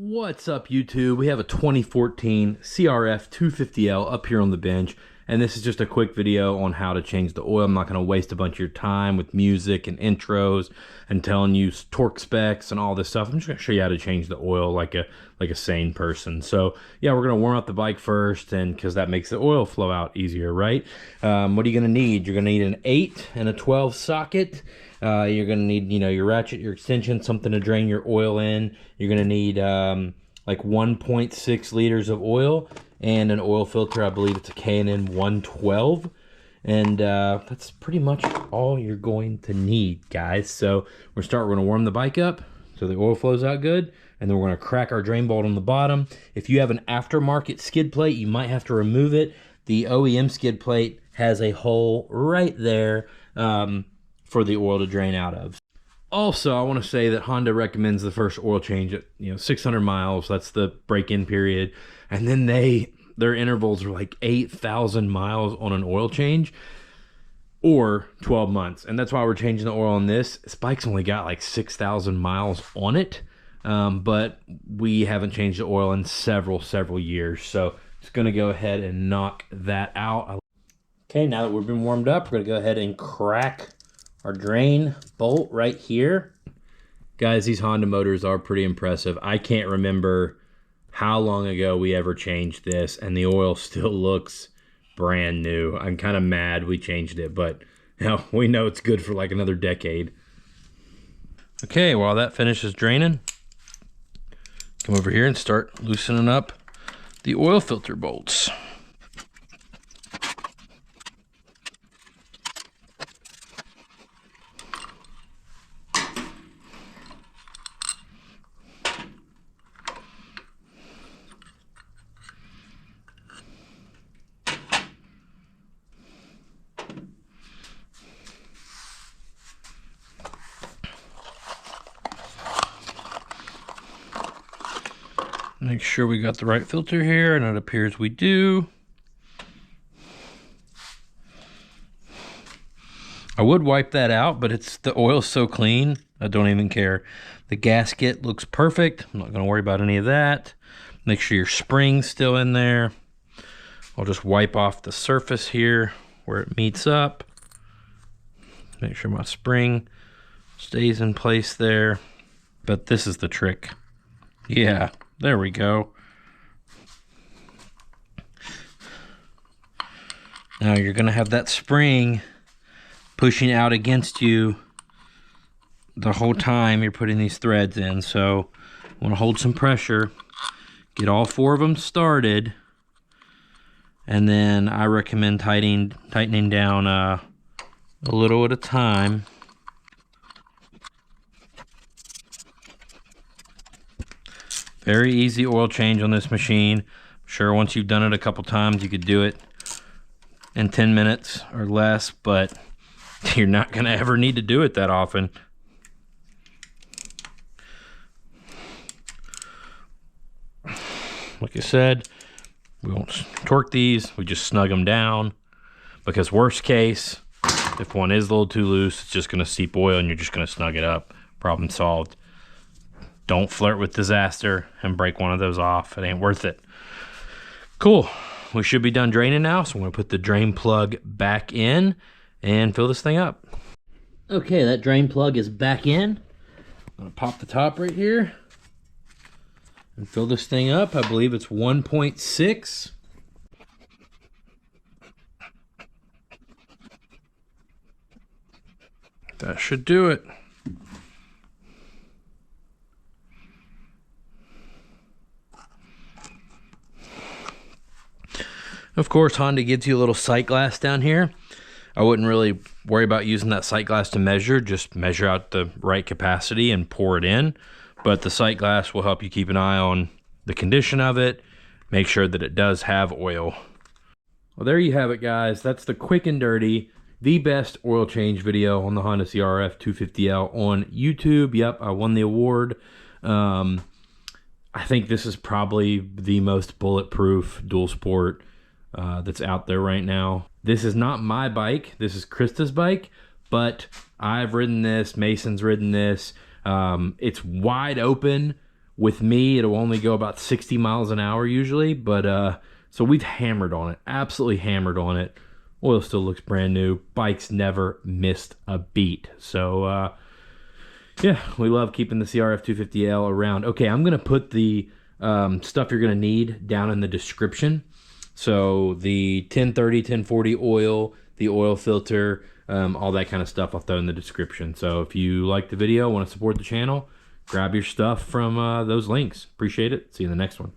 What's up, YouTube? We have a 2014 CRF250L up here on the bench, and this is just a quick video on how to change the oil. I'm not going to waste a bunch of your time with music and intros and telling you torque specs and all this stuff. I'm just going to show you how to change the oil like a sane person. So yeah, we're going to warm up the bike first, and because that makes the oil flow out easier, right? What are you going to need? You're going to need an 8 and a 12 socket. You're going to need, your ratchet, your extension, something to drain your oil in. You're going to need like 1.6 liters of oil and an oil filter. I believe it's a K&N 112. And that's pretty much all you're going to need, guys. So we're going to warm the bike up so the oil flows out good. And then we're going to crack our drain bolt on the bottom. If you have an aftermarket skid plate, you might have to remove it. The OEM skid plate has a hole right there for the oil to drain out of. Also, I want to say that Honda recommends the first oil change at 600 miles. That's the break-in period, and then their intervals are like 8,000 miles on an oil change, or 12 months. And that's why we're changing the oil on this. This bike's only got like 6,000 miles on it, but we haven't changed the oil in several years. So just going to go ahead and knock that out. Okay, now that we've been warmed up, we're going to go ahead and crack our drain bolt right here. Guys, these Honda motors are pretty impressive. I can't remember how long ago we ever changed this, and the oil still looks brand new. I'm kind of mad we changed it, but we know it's good for like another decade. Okay, while that finishes draining, come over here and start loosening up the oil filter bolts. Make sure we got the right filter here, and it appears we do. I would wipe that out, but the oil's so clean, I don't even care. The gasket looks perfect. I'm not going to worry about any of that. Make sure your spring's still in there. I'll just wipe off the surface here where it meets up. Make sure my spring stays in place there. But this is the trick. Yeah. There we go. Now you're going to have that spring pushing out against you the whole time you're putting these threads in. So I want to hold some pressure, get all 4 of them started, and then I recommend tightening down a little at a time. Very easy oil change on this machine. I'm sure once you've done it a couple times, you could do it in 10 minutes or less, but you're not going to ever need to do it that often. Like I said, we won't torque these, we just snug them down, because worst case, if one is a little too loose, it's just going to seep oil and you're just going to snug it up. Problem solved. Don't flirt with disaster and break one of those off. It ain't worth it. Cool. We should be done draining now, so I'm going to put the drain plug back in and fill this thing up. Okay, that drain plug is back in. I'm going to pop the top right here and fill this thing up. I believe it's 1.6. That should do it. Of course, Honda gives you a little sight glass down here. I wouldn't really worry about using that sight glass to measure. Just measure out the right capacity and pour it in. But the sight glass will help you keep an eye on the condition of it. Make sure that it does have oil. Well, there you have it, guys. That's the quick and dirty, the best oil change video on the Honda CRF 250L on YouTube. Yep, I won the award. I think this is probably the most bulletproof dual sport that's out there right now. This is not my bike. This is Krista's bike, but I've ridden this. Mason's ridden this. It's wide open With me, it'll only go about 60 miles an hour usually, but so we've hammered on it, absolutely hammered on it. Oil still looks brand new. Bike's never missed a beat. So yeah, we love keeping the CRF250L around. Okay, I'm gonna put the stuff you're gonna need down in the description. So the 1030, 1040 oil, the oil filter, all that kind of stuff I'll throw in the description. So if you like the video, want to support the channel, grab your stuff from those links. Appreciate it. See you in the next one.